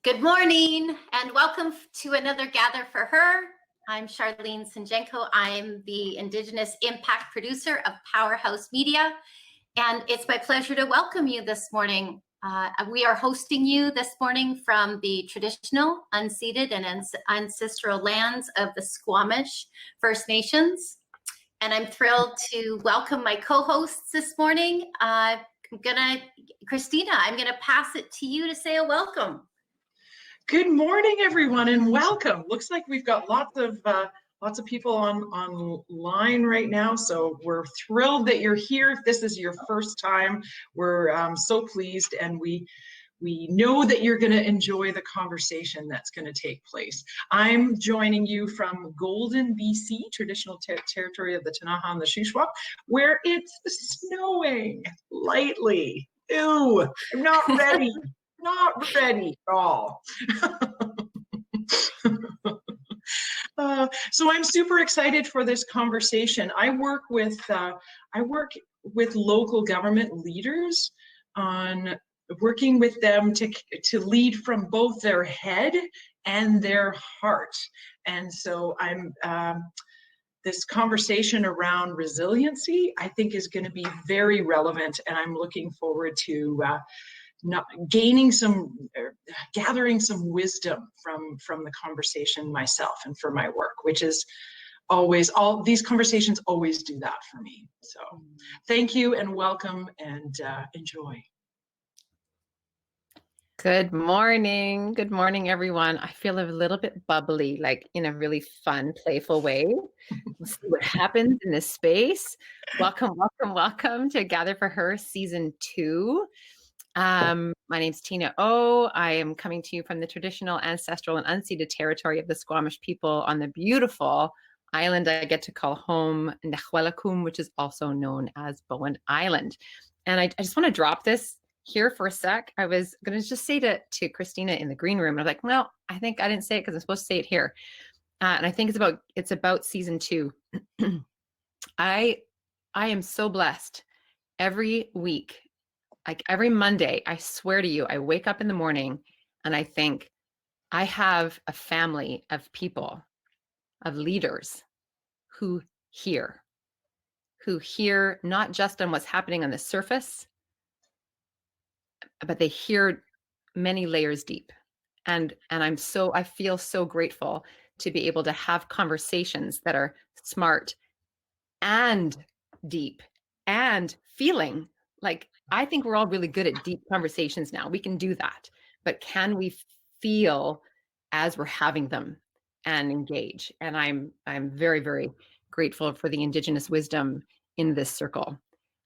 Good morning and welcome to another Gather for Her. I'm Charlene Sinjenko. I'm the Indigenous Impact Producer of Powerhouse Media, and it's my pleasure to welcome you this morning. We are hosting you this morning from the traditional, unceded, and ancestral lands of the Squamish First Nations. And I'm thrilled to welcome my co-hosts this morning. Christina, I'm gonna pass it to you to say a welcome. Good morning, everyone, and welcome. Looks like we've got lots of people online right now, so we're thrilled that you're here. If this is your first time, we're so pleased, and we know that you're going to enjoy the conversation that's going to take place. I'm joining you from Golden, BC, traditional territory of the Ktunaxa and the Shuswap, where it's snowing lightly. Ew, I'm not ready. Not ready at all. So I'm super excited for this conversation. I work with local government leaders on working with them to lead from both their head and their heart. And so this conversation around resiliency, I think, is going to be very relevant, and I'm looking forward to gathering some wisdom from the conversation myself and for my work, which is always, all these conversations always do that for me. So thank you and welcome, and enjoy. Good morning. Good morning, everyone. I feel a little bit bubbly, like in a really fun, playful way. We'll see what happens in this space. Welcome, welcome, welcome to Gather for Her Season 2. My name's Tina O. I am coming to you from the traditional, ancestral, and unceded territory of the Squamish people on the beautiful island I get to call home, Nicolette, which is also known as Bowen Island. And I just want to drop this here for a sec. I was going to just say to Christina in the green room, and I was like, well, I think I didn't say it because I'm supposed to say it here. And I think it's about Season 2. I am so blessed every week. Like every Monday, I swear to you, I wake up in the morning and I think I have a family of people, of leaders who hear not just on what's happening on the surface, but they hear many layers deep. And I feel so grateful to be able to have conversations that are smart and deep and feeling like, I think we're all really good at deep conversations now. We can do that, but can we feel as we're having them and engage? And I'm very, very grateful for the Indigenous wisdom in this circle.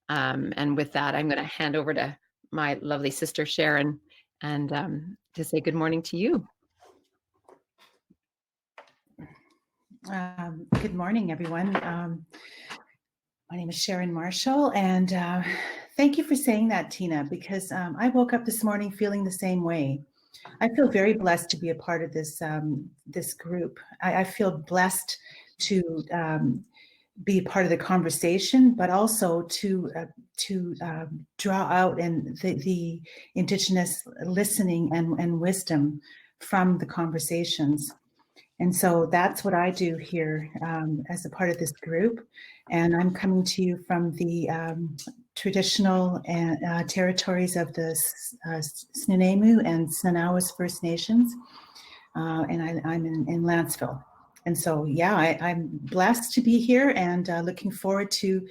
And with that, I'm going to hand over to my lovely sister Sharon, and to say good morning to you. Good morning, everyone. My name is Sharon Marshall, and thank you for saying that, Tina, because I woke up this morning feeling the same way. I feel very blessed to be a part of this this group. I feel blessed to be a part of the conversation, but also to draw out and the Indigenous listening and wisdom from the conversations. And so that's what I do here as a part of this group. And I'm coming to you from the traditional territories of the Snuneymuxw and Snanawas First Nations. And I'm in Lanceville. And so, yeah, I'm blessed to be here and looking forward to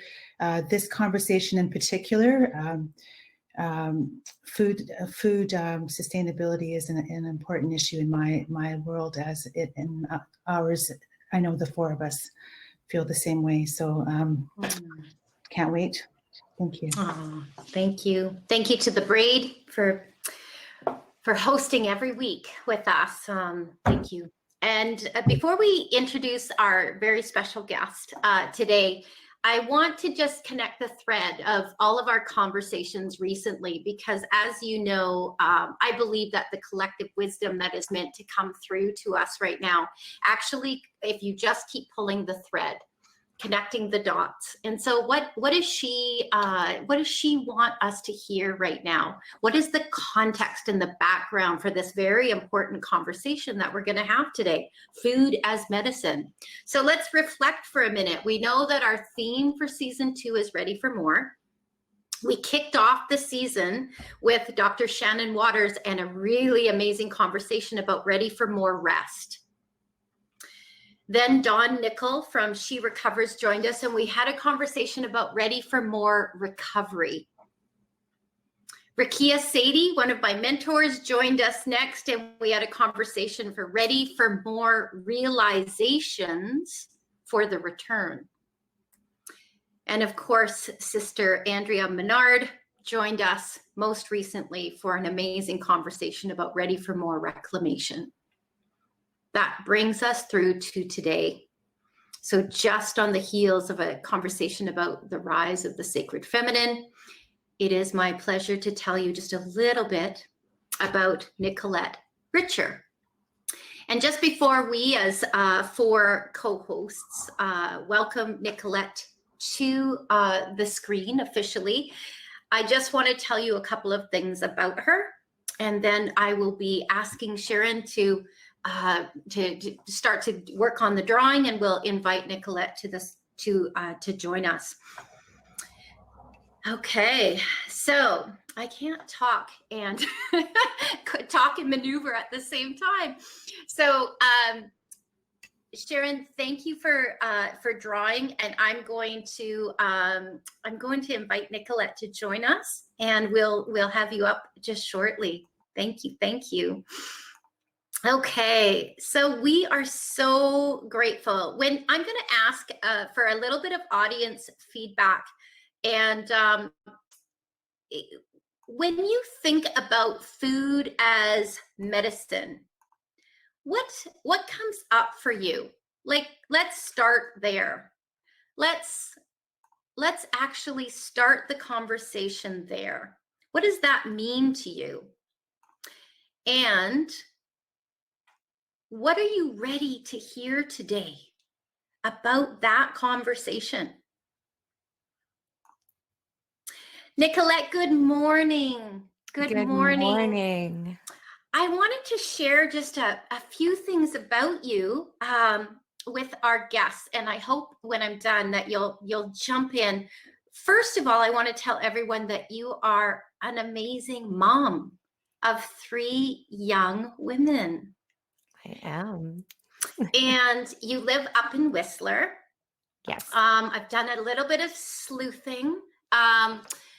this conversation in particular. Food sustainability is an important issue in my world, as it in ours. I know the four of us feel the same way. So can't wait. Thank you. Oh, thank you. Thank you to the Braid for hosting every week with us. Thank you. And before we introduce our very special guest today, I want to just connect the thread of all of our conversations recently, because as you know, I believe that the collective wisdom that is meant to come through to us right now, actually, if you just keep pulling the thread, connecting the dots. And so what does she want us to hear right now? What is the context and the background for this very important conversation that we're going to have today? Food as medicine. So let's reflect for a minute. We know that our theme for season 2 is Ready for More. We kicked off the season with Dr. Shannon Waters and a really amazing conversation about Ready for More Rest. Then Dawn Nickel from She Recovers joined us, and we had a conversation about Ready for More Recovery. Rakia Sadie, one of my mentors, joined us next, and we had a conversation for Ready for More Realizations for the Return. And of course, Sister Andrea Menard joined us most recently for an amazing conversation about Ready for More Reclamation. That brings us through to today. So just on the heels of a conversation about the rise of the sacred feminine, it is my pleasure to tell you just a little bit about Nicolette Richer. And just before we, as 4 co-hosts, welcome Nicolette to the screen officially, I just want to tell you a couple of things about her. And then I will be asking Sharon to start to work on the drawing, and we'll invite Nicolette to join us. Okay, so I can't talk and talk and maneuver at the same time. So Sharon, thank you for drawing, and I'm going to invite Nicolette to join us, and we'll have you up just shortly. Thank you. Okay, so we are so grateful. When I'm going to ask for a little bit of audience feedback, and when you think about food as medicine, what comes up for you? Like, let's start there. Let's actually start the conversation there. What does that mean to you? And what are you ready to hear today about that conversation? Nicolette, good morning. Good morning. I wanted to share just a few things about you with our guests, and I hope when I'm done that you'll jump in. First of all, I want to tell everyone that you are an amazing mom of 3 young women. I am. And you live up in Whistler. Yes. I've done a little bit of sleuthing.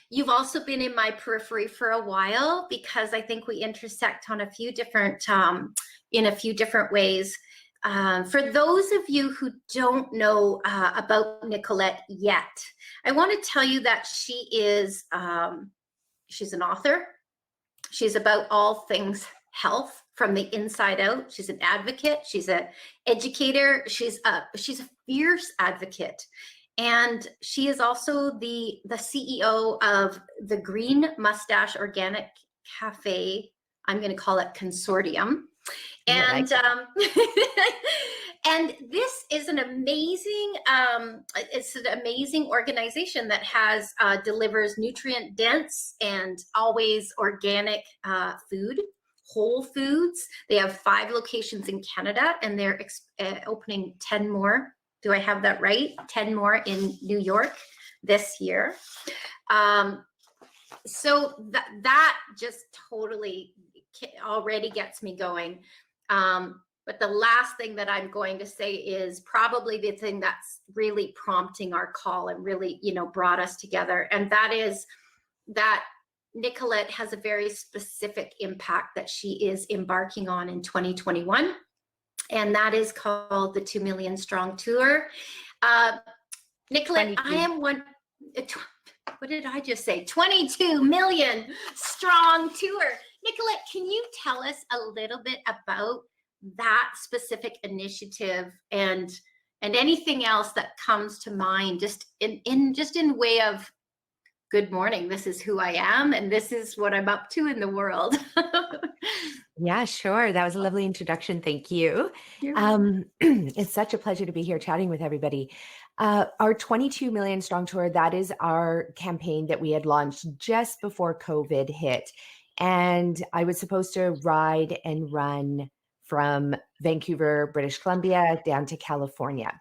You've also been in my periphery for a while because I think we intersect on a few different, in a few different ways. For those of you who don't know about Nicolette yet, I want to tell you that she is, she's an author. She's about all things health from the inside out. She's an advocate. She's an educator. She's a fierce advocate. And she is also the CEO of the Green Mustache Organic Cafe. I'm going to call it Consortium. And and this is an amazing, it's an amazing organization that has delivers nutrient dense and always organic food, whole foods. They have 5 locations in Canada, and they're opening 10 more. Do I have that right? 10 more in New York this year. So that just totally already gets me going. But the last thing that I'm going to say is probably the thing that's really prompting our call and really, brought us together. And that is that Nicolette has a very specific impact that she is embarking on in 2021. And that is called the 2 Million Strong Tour. Nicolette, 22. I am one, what did I just say? 22 Million Strong Tour. Nicolette, can you tell us a little bit about that specific initiative and anything else that comes to mind, just in way of good morning, this is who I am and this is what I'm up to in the world? Yeah, sure. That was a lovely introduction. Thank you. You're It's such a pleasure to be here chatting with everybody. Our 22 Million Strong Tour, that is our campaign that we had launched just before COVID hit. And I was supposed to ride and run from Vancouver, British Columbia down to California.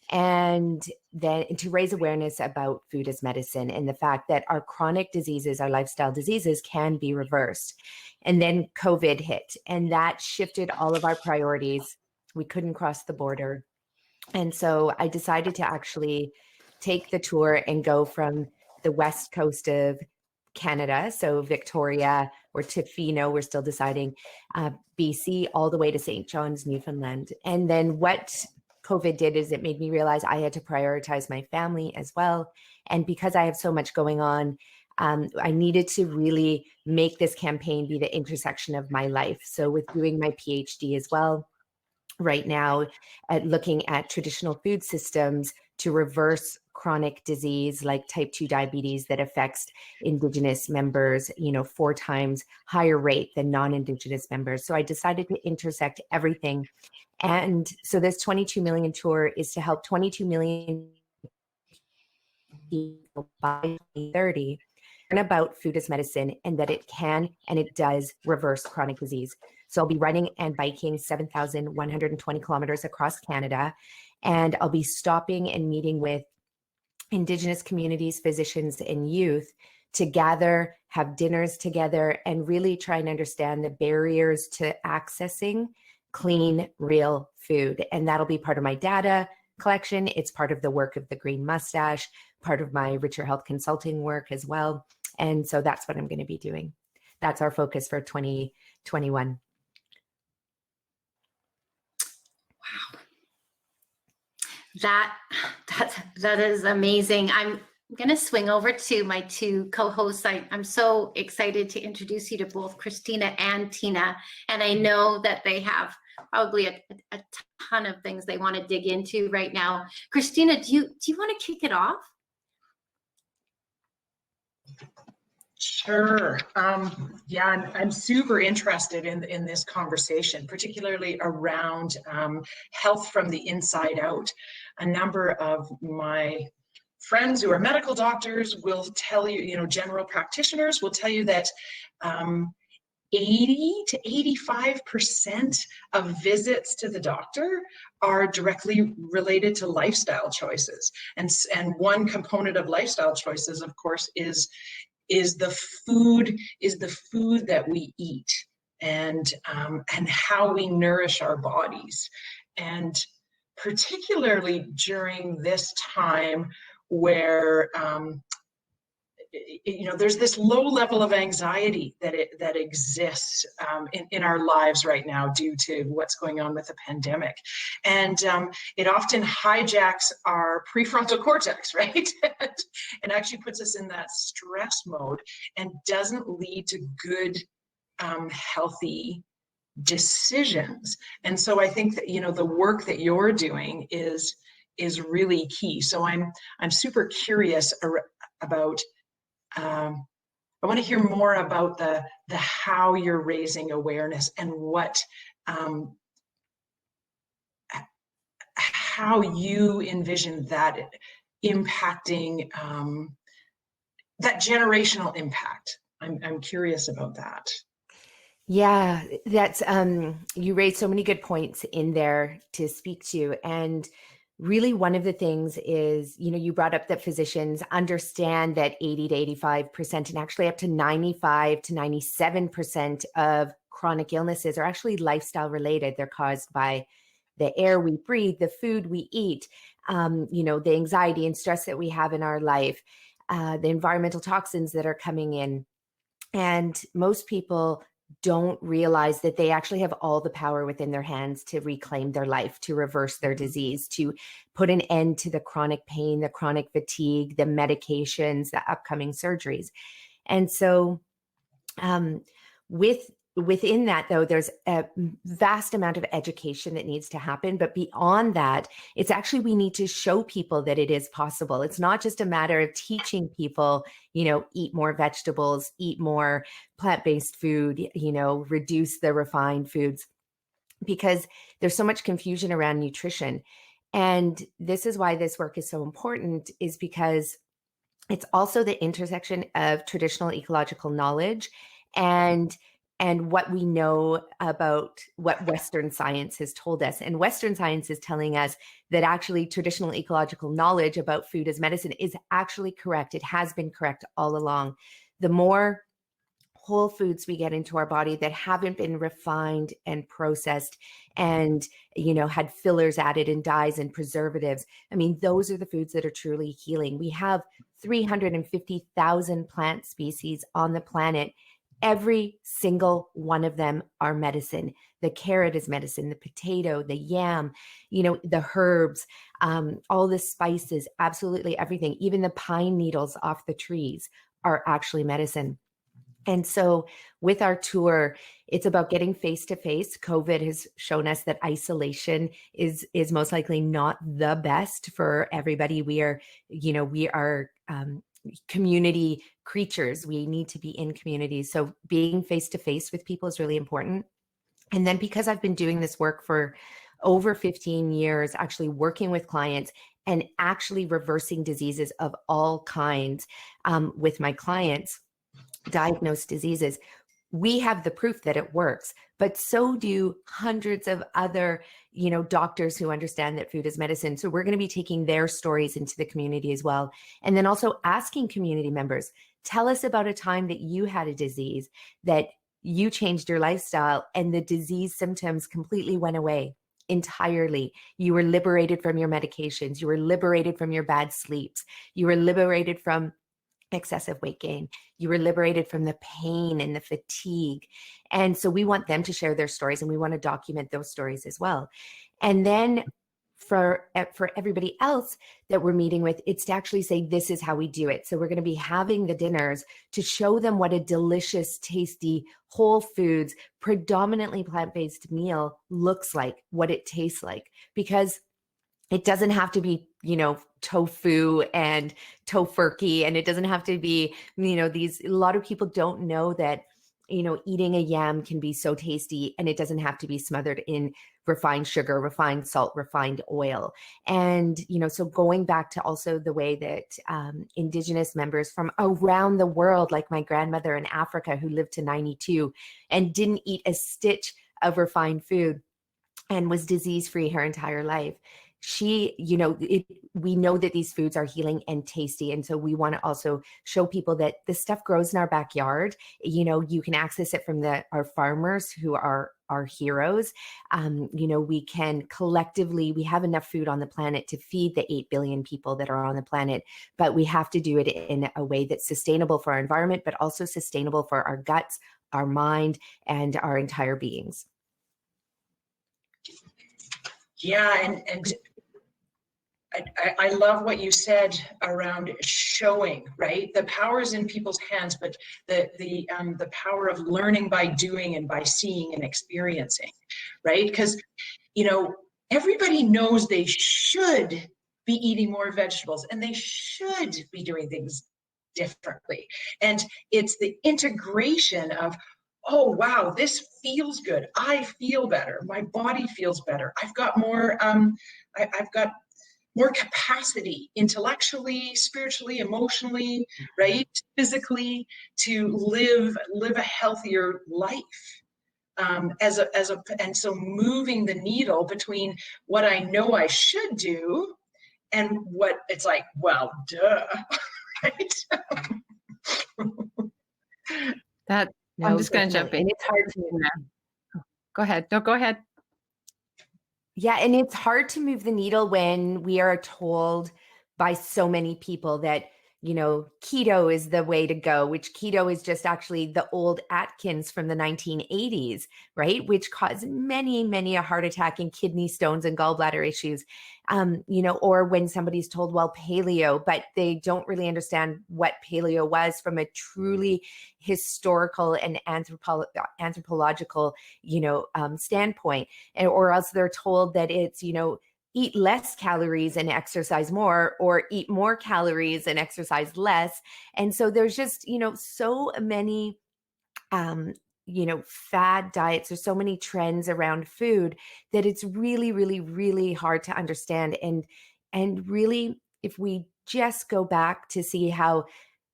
And then to raise awareness about food as medicine and the fact that our chronic diseases, our lifestyle diseases can be reversed. And then COVID hit, and that shifted all of our priorities. We couldn't cross the border. And so I decided to actually take the tour and go from the west coast of Canada, so Victoria or Tofino, we're still deciding, BC, all the way to St. John's, Newfoundland. And then what COVID did is it made me realize I had to prioritize my family as well. And because I have so much going on, I needed to really make this campaign be the intersection of my life. So with doing my PhD as well, right now, at looking at traditional food systems to reverse chronic disease like type 2 diabetes that affects Indigenous members, 4 times higher rate than non-Indigenous members. So I decided to intersect everything. And so this 22 million tour is to help 22 million people by 2030 learn about food as medicine and that it can and it does reverse chronic disease. So I'll be running and biking 7,120 kilometers across Canada, and I'll be stopping and meeting with Indigenous communities, physicians, and youth to gather, have dinners together, and really try and understand the barriers to accessing clean, real food. And that'll be part of my data collection. It's part of the work of the Green Mustache, part of my Richer Health consulting work as well. And so that's what I'm going to be doing. That's our focus for 2021. That is amazing. I'm going to swing over to my 2 co-hosts. I'm so excited to introduce you to both Christina and Tina, and I know that they have probably a ton of things they want to dig into right now. Christina, do you want to kick it off? Sure. Yeah, I'm super interested in this conversation, particularly around health from the inside out. A number of my friends who are medical doctors will tell you, general practitioners will tell you that 80 to 85% of visits to the doctor are directly related to lifestyle choices. And one component of lifestyle choices, of course, is the food that we eat and how we nourish our bodies. And particularly during this time where there's this low level of anxiety that exists in our lives right now due to what's going on with the pandemic, and it often hijacks our prefrontal cortex, right? and actually puts us in that stress mode and doesn't lead to good, healthy decisions. And so I think that the work that you're doing is really key. So I'm super curious about. I want to hear more about the how you're raising awareness and what how you envision that impacting that generational impact. I'm curious about that. Yeah, that's you raised so many good points in there to speak to. And really one of the things is, you brought up that physicians understand that 80 to 85% and actually up to 95 to 97% of chronic illnesses are actually lifestyle related. They're caused by the air we breathe, the food we eat, the anxiety and stress that we have in our life, the environmental toxins that are coming in. And most people don't realize that they actually have all the power within their hands to reclaim their life, to reverse their disease, to put an end to the chronic pain, the chronic fatigue, the medications, the upcoming surgeries. And so with within that, though, there's a vast amount of education that needs to happen. But beyond that, it's actually, we need to show people that it is possible. It's not just a matter of teaching people, eat more vegetables, eat more plant-based food, reduce the refined foods, because there's so much confusion around nutrition. And this is why this work is so important, is because it's also the intersection of traditional ecological knowledge and what we know about what Western science has told us. And Western science is telling us that actually traditional ecological knowledge about food as medicine is actually correct. It has been correct all along. The more whole foods we get into our body that haven't been refined and processed and, had fillers added and dyes and preservatives, I mean, those are the foods that are truly healing. We have 350,000 plant species on the planet. Every single one of them are medicine. The carrot is medicine, the potato, the yam, the herbs, all the spices, absolutely everything. Even the pine needles off the trees are actually medicine. And so with our tour, it's about getting face to face. COVID has shown us that isolation is most likely not the best for everybody. We are community creatures. We need to be in communities. So being face to face with people is really important. And then because I've been doing this work for over 15 years, actually working with clients and actually reversing diseases of all kinds with my clients, diagnosed diseases, we have the proof that it works, but so do hundreds of other, doctors who understand that food is medicine. So we're going to be taking their stories into the community as well. And then also asking community members, tell us about a time that you had a disease, that you changed your lifestyle and the disease symptoms completely went away entirely. You were liberated from your medications. You were liberated from your bad sleeps. You were liberated from excessive weight gain. You were liberated from the pain and the fatigue. And so we want them to share their stories, and we want to document those stories as well. And then for everybody else that we're meeting with, it's to actually say, this is how we do it. So we're going to be having the dinners to show them what a delicious, tasty, whole foods, predominantly plant-based meal looks like, what it tastes like, because it doesn't have to be, tofu and tofurkey, and it doesn't have to be, a lot of people don't know that, eating a yam can be so tasty, and it doesn't have to be smothered in refined sugar, refined salt, refined oil. And, so going back to also the way that Indigenous members from around the world, like my grandmother in Africa who lived to 92 and didn't eat a stitch of refined food and was disease-free her entire life. We know that these foods are healing and tasty. And so we want to also show people that this stuff grows in our backyard. You can access it from our farmers who are our heroes. We can collectively, we have enough food on the planet to feed the 8 billion people that are on the planet, but we have to do it in a way that's sustainable for our environment, but also sustainable for our guts, our mind, and our entire beings. Yeah, and I love what you said around showing, right? The power is in people's hands, but the power of learning by doing and by seeing and experiencing, right? Because, everybody knows they should be eating more vegetables and they should be doing things differently. And it's the integration of, oh, wow, this feels good. I feel better. My body feels better. I've got more, I've got more capacity intellectually, spiritually, emotionally, right? Physically, to live a healthier life. And so moving the needle between what I know I should do and what it's like, well, duh, right? I'm just going to jump in. And it's hard to. Go ahead. No, go ahead. Yeah, and it's hard to move the needle when we are told by so many people that keto is the way to go, which keto is just actually the old Atkins from the 1980s, right? Which caused many, many a heart attack and kidney stones and gallbladder issues. Or when somebody's told, well, paleo, but they don't really understand what paleo was from a truly historical and anthropological, standpoint. Or else they're told that it's, eat less calories and exercise more, or eat more calories and exercise less. And so there's just, so many, fad diets. There's so many trends around food that it's really, really, really hard to understand. And really, if we just go back to see how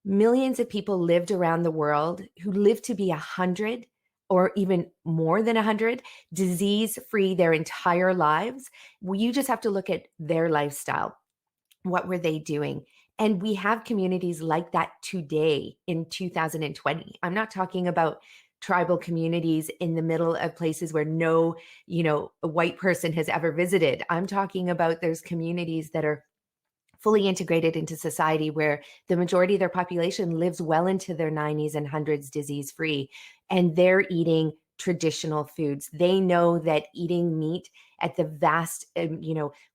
millions of people lived around the world who lived to be 100 or even more than 100, disease-free their entire lives. Well, you just have to look at their lifestyle. What were they doing? And we have communities like that today in 2020. I'm not talking about tribal communities in the middle of places where no, a white person has ever visited. I'm talking about there's communities that are fully integrated into society where the majority of their population lives well into their 90s and 100s disease-free, and they're eating traditional foods. They know that eating meat at the vast,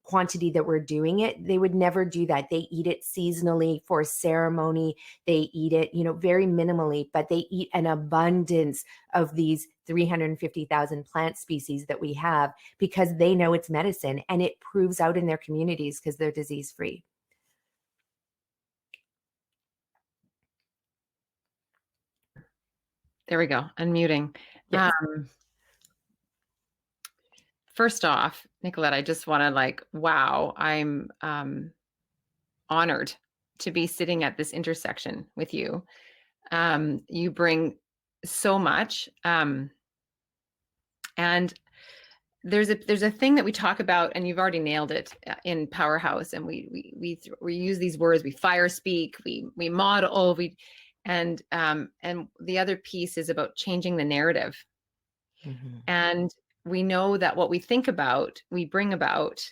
quantity that we're doing it, they would never do that. They eat it seasonally for ceremony. They eat it, very minimally, but they eat an abundance of these 350,000 plant species that we have because they know it's medicine, and it proves out in their communities because they're disease-free. There we go. Unmuting. Yes. First off, Nicolette, I just want to wow, I'm honored to be sitting at this intersection with you. You bring so much. And there's a thing that we talk about, and you've already nailed it in Powerhouse. And we use these words, we fire speak, we model, and the other piece is about changing the narrative. Mm-hmm. And we know that what we think about, we bring about,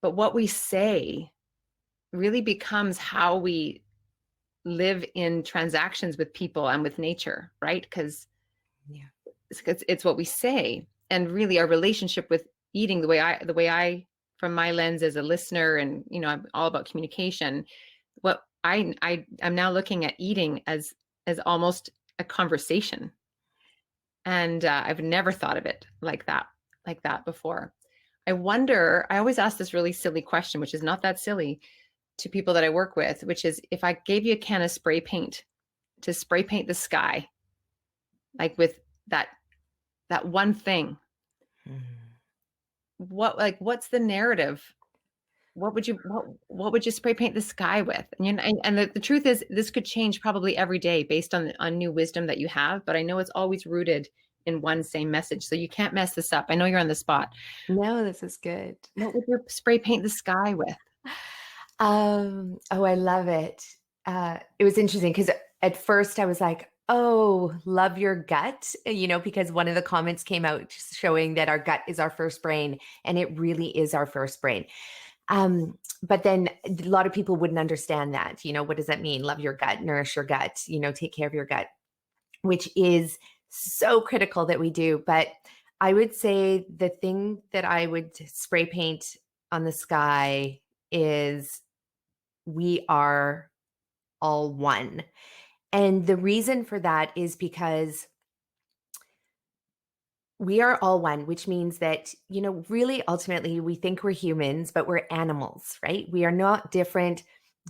but what we say really becomes how we live in transactions with people and with nature, right? Because it's what we say. And really our relationship with eating, the way I, from my lens as a listener, and, I'm all about communication, what I'm now looking at eating as almost a conversation. And I've never thought of it like that before. I wonder, I always ask this really silly question, which is not that silly, to people that I work with, which is, if I gave you a can of spray paint to spray paint the sky, with that one thing, what's the narrative? What would you spray paint the sky with? And the truth is, this could change probably every day based on new wisdom that you have, but I know it's always rooted in one same message. So you can't mess this up. I know you're on the spot. No, this is good. What would you spray paint the sky with? Oh, I love it. It was interesting because at first I was like, oh, love your gut, because one of the comments came out showing that our gut is our first brain, and it really is our first brain. But then a lot of people wouldn't understand that, what does that mean? Love your gut, nourish your gut, take care of your gut, which is so critical that we do. But I would say the thing that I would spray paint on the sky is we are all one. And the reason for that is because we are all one, which means that, really ultimately we think we're humans, but we're animals, right? We are not different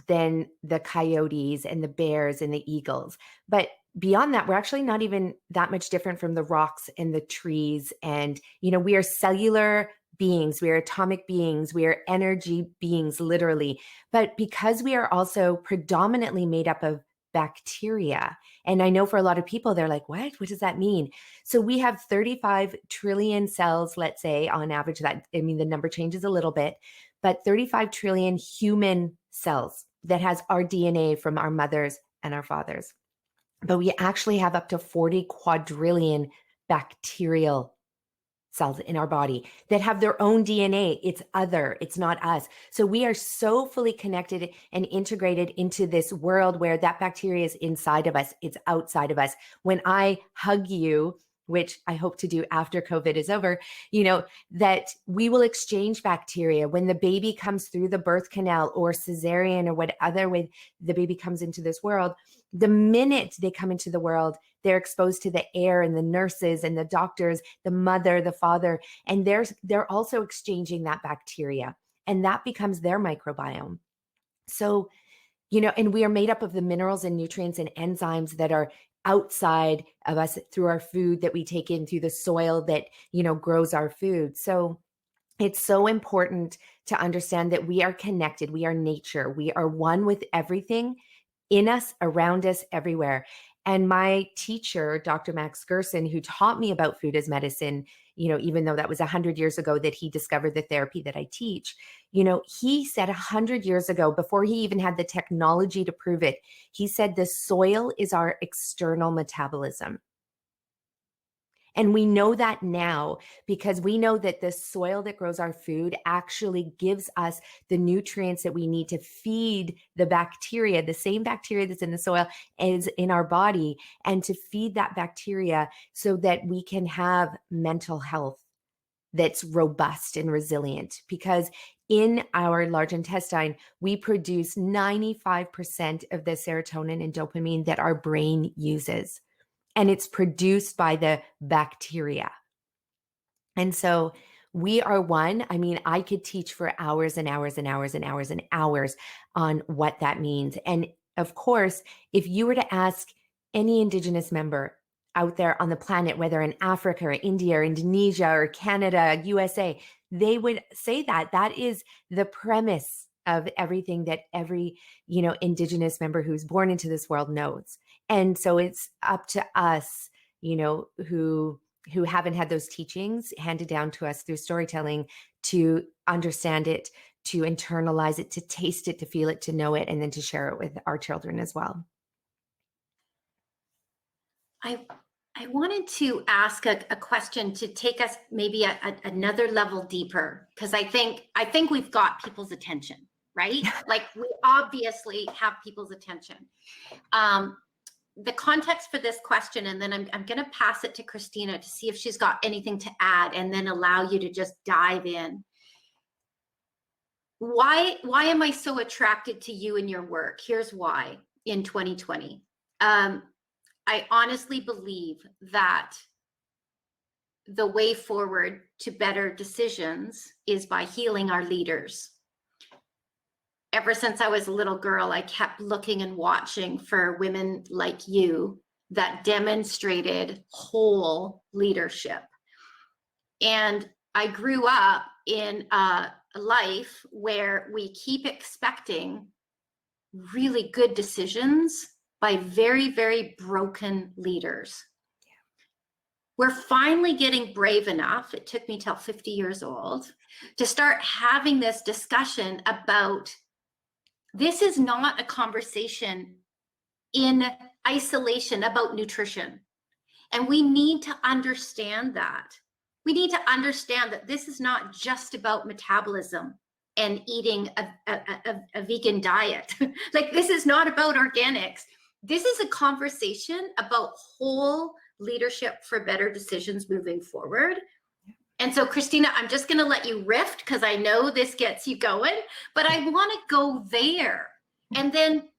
than the coyotes and the bears and the eagles. But beyond that, we're actually not even that much different from the rocks and the trees. And, we are cellular beings, we are atomic beings, we are energy beings, literally. But because we are also predominantly made up of bacteria, and I know for a lot of people, they're like, what does that mean? So we have 35 trillion cells, let's say on average. The number changes a little bit, but 35 trillion human cells that has our DNA from our mothers and our fathers. But we actually have up to 40 quadrillion bacterial cells in our body that have their own DNA. It's other, it's not us. So we are so fully connected and integrated into this world where that bacteria is inside of us, it's outside of us. When I hug you, which I hope to do after COVID is over, you know, that we will exchange bacteria when the baby comes through the birth canal or cesarean or what other way the baby comes into this world. The minute they come into the world, they're exposed to the air and the nurses and the doctors, the mother, the father, and they're also exchanging that bacteria, and that becomes their microbiome. So, you know, and we are made up of the minerals and nutrients and enzymes that are outside of us through our food that we take in, through the soil that, you know, grows our food. So it's so important to understand that we are connected. We are nature. We are one with everything in us, around us, everywhere. And my teacher, Dr. Max Gerson, who taught me about food as medicine, you know, even though that was 100 years ago that he discovered the therapy that I teach, you know, he said 100 years ago, before he even had the technology to prove it, he said the soil is our external metabolism. And we know that now because we know that the soil that grows our food actually gives us the nutrients that we need to feed the bacteria, the same bacteria that's in the soil is in our body, and to feed that bacteria so that we can have mental health that's robust and resilient. Because in our large intestine, we produce 95% of the serotonin and dopamine that our brain uses. And it's produced by the bacteria. And so we are one. I mean, I could teach for hours and hours and hours and hours and hours on what that means. And of course, if you were to ask any Indigenous member out there on the planet, whether in Africa or India or Indonesia or Canada, USA, they would say that that is the premise of everything that every, you know, Indigenous member who's born into this world knows. And so it's up to us, you know, who haven't had those teachings handed down to us through storytelling to understand it, to internalize it, to taste it, to feel it, to know it, and then to share it with our children as well. I wanted to ask a question to take us maybe another level deeper, because I think we've got people's attention, right? Like we obviously have people's attention. The context for this question, and then I'm going to pass it to Christina to see if she's got anything to add, and then allow you to just dive in. Why am I so attracted to you and your work? Here's why. In 2020, I honestly believe that the way forward to better decisions is by healing our leaders. Ever since I was a little girl, I kept looking and watching for women like you that demonstrated whole leadership. And I grew up in a life where we keep expecting really good decisions by very, very broken leaders. We're finally getting brave enough, it took me till 50 years old, to start having this discussion about this is not a conversation in isolation about nutrition. And we need to understand that. We need to understand that this is not just about metabolism and eating a vegan diet. Like, this is not about organics. This is a conversation about whole leadership for better decisions moving forward. And so, Christina, I'm just going to let you riff because I know this gets you going, but I want to go there. And then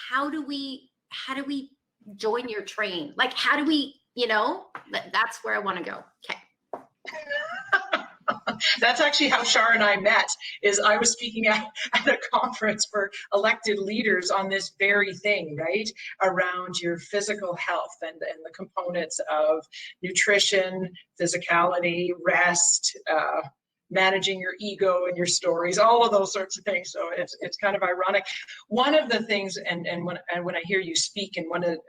how do we join your train? Like, how do we, you know, that's where I want to go. Okay. That's actually how Shar and I met, is I was speaking at a conference for elected leaders on this very thing, right? Around your physical health and the components of nutrition, physicality, rest, managing your ego and your stories, all of those sorts of things. So it's kind of ironic. One of the things, and when I hear you speak, and one of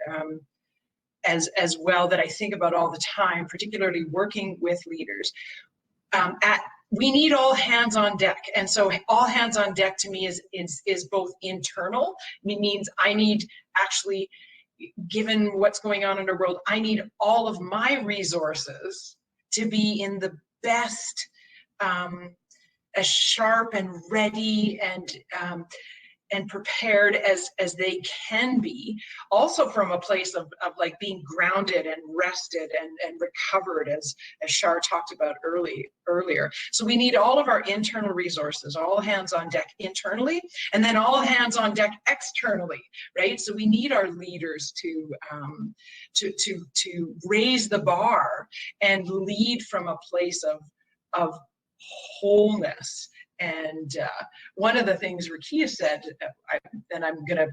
as well that I think about all the time, particularly working with leaders, we need all hands on deck. And so all hands on deck to me is both internal. It means I need, actually, given what's going on in the world, I need all of my resources to be in the best, as sharp and ready and prepared as they can be, also from a place of like being grounded and rested and recovered, as Shar talked about earlier. So we need all of our internal resources, all hands on deck internally, and then all hands on deck externally, right? So we need our leaders to raise the bar and lead from a place of wholeness. And one of the things Rakia said, and I'm going to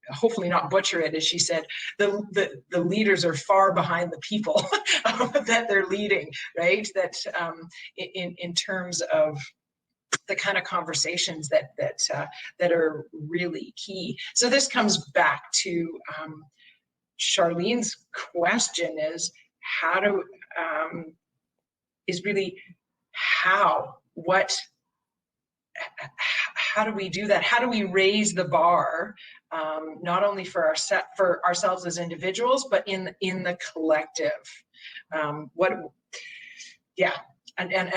hopefully not butcher it, is she said, the leaders are far behind the people that they're leading, right? That in terms of the kind of conversations that are really key. So this comes back to Charlene's question: is how do how do we do that? How do we raise the bar, not only for ourselves as individuals, but in the collective? And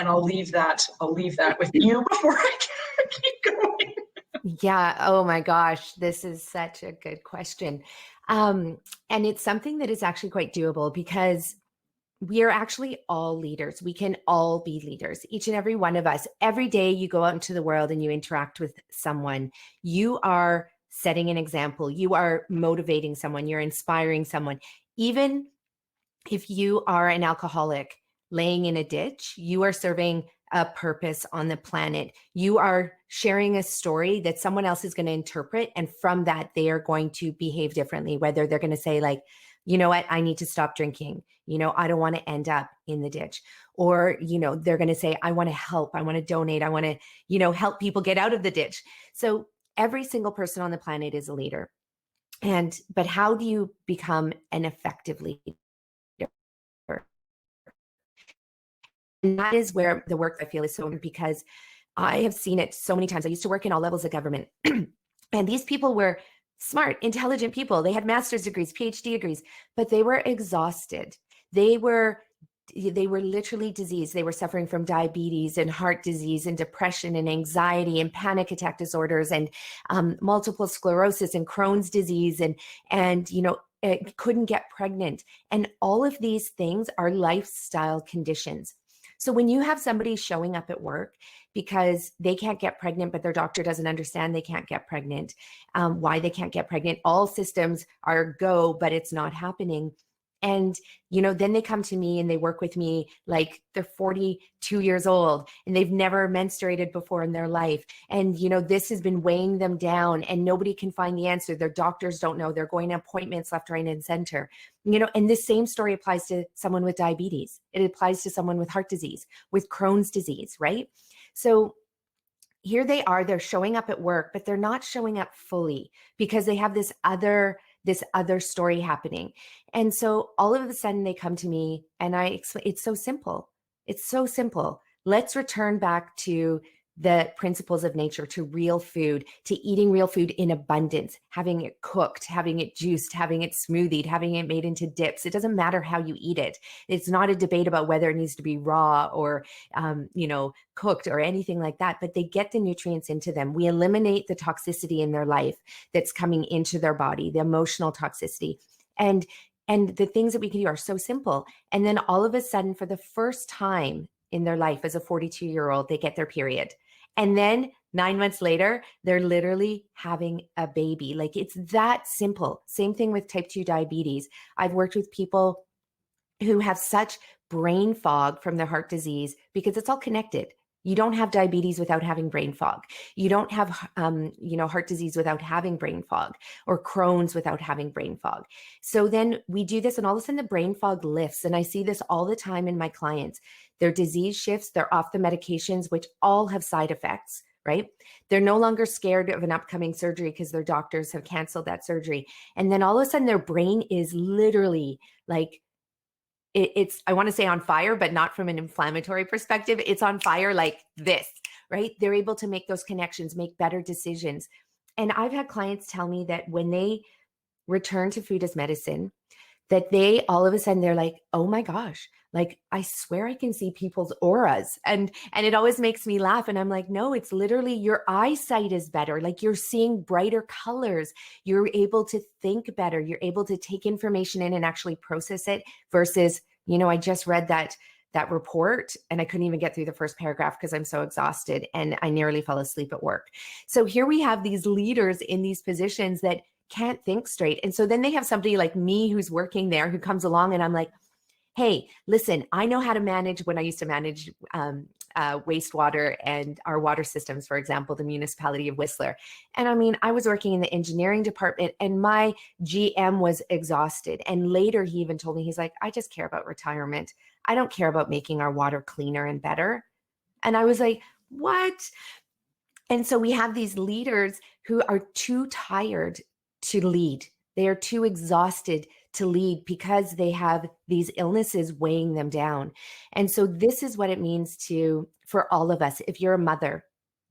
I'll leave that with you before I keep going. Yeah. Oh my gosh, this is such a good question. And it's something that is actually quite doable, because we are actually all leaders. We can all be leaders, each and every one of us. Every day you go out into the world and you interact with someone, you are setting an example. You are motivating someone. You're inspiring someone. Even if you are an alcoholic laying in a ditch, you are serving a purpose on the planet. You are sharing a story that someone else is going to interpret. And from that, they are going to behave differently, whether they're going to say like, you know what, I need to stop drinking. I don't want to end up in the ditch. Or, they're going to say, I want to help. I want to donate. I want to, help people get out of the ditch. So every single person on the planet is a leader. But how do you become an effective leader? And that is where the work I feel is so important, because I have seen it so many times. I used to work in all levels of government, and these people were smart, intelligent people. They had master's degrees, PhD degrees, but they were exhausted. They were literally diseased. They were suffering from diabetes and heart disease and depression and anxiety and panic attack disorders and multiple sclerosis and Crohn's disease and couldn't get pregnant. And all of these things are lifestyle conditions. So when you have somebody showing up at work because they can't get pregnant, but their doctor doesn't understand they can't get pregnant, why they can't get pregnant, all systems are go, but it's not happening. And, then they come to me and they work with me like they're 42 years old and they've never menstruated before in their life. And, this has been weighing them down and nobody can find the answer. Their doctors don't know. They're going to appointments left, right, and center. And this same story applies to someone with diabetes. It applies to someone with heart disease, with Crohn's disease, right? So here they are, they're showing up at work, but they're not showing up fully because they have this other story happening. And so all of a sudden they come to me and I explain, it's so simple. It's so simple. Let's return back to the principles of nature, to real food, to eating real food in abundance, having it cooked, having it juiced, having it smoothied, having it made into dips. It doesn't matter how you eat it. It's not a debate about whether it needs to be raw or, cooked or anything like that, but they get the nutrients into them. We eliminate the toxicity in their life that's coming into their body, the emotional toxicity. And the things that we can do are so simple. And then all of a sudden, for the first time in their life as a 42-year-old, they get their period. And then 9 months later, they're literally having a baby. Like, it's that simple. Same thing with type 2 diabetes. I've worked with people who have such brain fog from their heart disease because it's all connected. You don't have diabetes without having brain fog. You don't have, heart disease without having brain fog, or Crohn's without having brain fog. So then we do this and all of a sudden the brain fog lifts. And I see this all the time in my clients. Their disease shifts, they're off the medications, which all have side effects, right? They're no longer scared of an upcoming surgery because their doctors have canceled that surgery. And then all of a sudden their brain is literally like, it's, I want to say on fire, but not from an inflammatory perspective. It's on fire like this, right? They're able to make those connections, make better decisions. And I've had clients tell me that when they return to food as medicine, that they all of a sudden they're like, oh my gosh, like, I swear I can see people's auras. And it always makes me laugh. And I'm like, no, it's literally your eyesight is better. Like, you're seeing brighter colors. You're able to think better. You're able to take information in and actually process it versus, I just read that report and I couldn't even get through the first paragraph because I'm so exhausted and I nearly fell asleep at work. So here we have these leaders in these positions that can't think straight. And so then they have somebody like me who's working there who comes along and I'm like, hey, listen, I know how to manage when I used to manage wastewater and our water systems, for example, the municipality of Whistler. And I mean, I was working in the engineering department and my GM was exhausted. And later he even told me, he's like, I just care about retirement. I don't care about making our water cleaner and better. And I was like, what? And so we have these leaders who are too tired to lead. They are too exhausted to lead because they have these illnesses weighing them down. And so this is what it means for all of us. If you're a mother,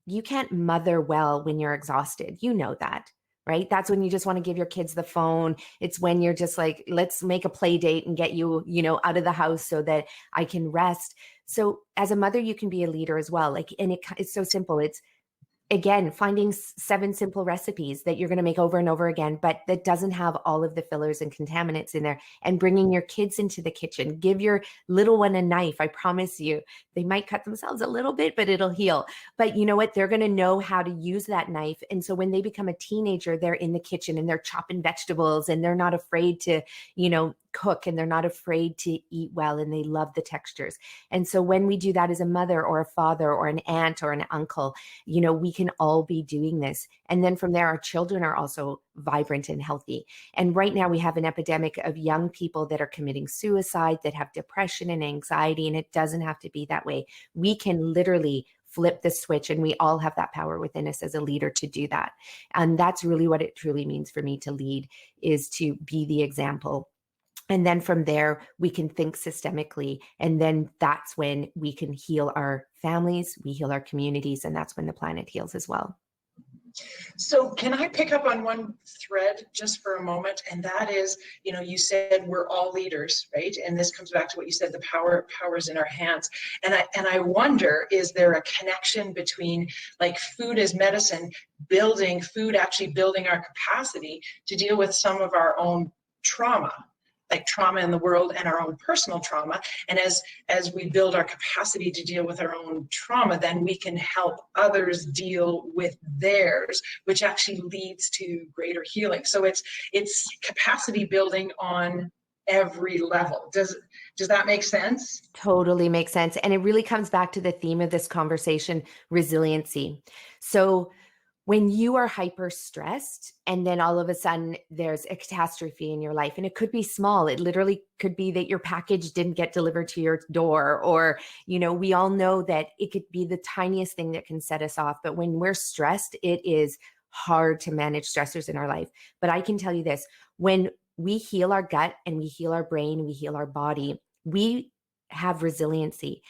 you can't mother well when you're exhausted. You know that, right? That's when you just want to give your kids the phone. It's when you're just like, let's make a play date and get you, out of the house so that I can rest. So as a mother, you can be a leader as well. Like, and it's so simple. It's, again, finding 7 simple recipes that you're going to make over and over again, but that doesn't have all of the fillers and contaminants in there, and bringing your kids into the kitchen. Give your little one a knife. I promise you, they might cut themselves a little bit, but it'll heal. But you know what? They're going to know how to use that knife. And so when they become a teenager, they're in the kitchen and they're chopping vegetables and they're not afraid to, cook, and they're not afraid to eat well, and they love the textures. And so when we do that as a mother or a father or an aunt or an uncle, we can all be doing this. And then from there, our children are also vibrant and healthy. And right now we have an epidemic of young people that are committing suicide, that have depression and anxiety, and it doesn't have to be that way. We can literally flip the switch, and we all have that power within us as a leader to do that. And that's really what it truly means for me to lead, is to be the example. And then from there, we can think systemically. And then that's when we can heal our families, we heal our communities, and that's when the planet heals as well. So can I pick up on one thread just for a moment? And that is, you said we're all leaders, right? And this comes back to what you said, the power is in our hands. And I wonder, is there a connection between like food as medicine, actually building our capacity to deal with some of our own trauma, like trauma in the world and our own personal trauma. And as we build our capacity to deal with our own trauma, then we can help others deal with theirs, which actually leads to greater healing. So it's capacity building on every level. Does that make sense? Totally makes sense. And it really comes back to the theme of this conversation, resiliency. So when you are hyper stressed and then all of a sudden there's a catastrophe in your life, and it could be small, it literally could be that your package didn't get delivered to your door, or, we all know that it could be the tiniest thing that can set us off. But when we're stressed, it is hard to manage stressors in our life. But I can tell you this, when we heal our gut and we heal our brain, we heal our body, we have resiliency.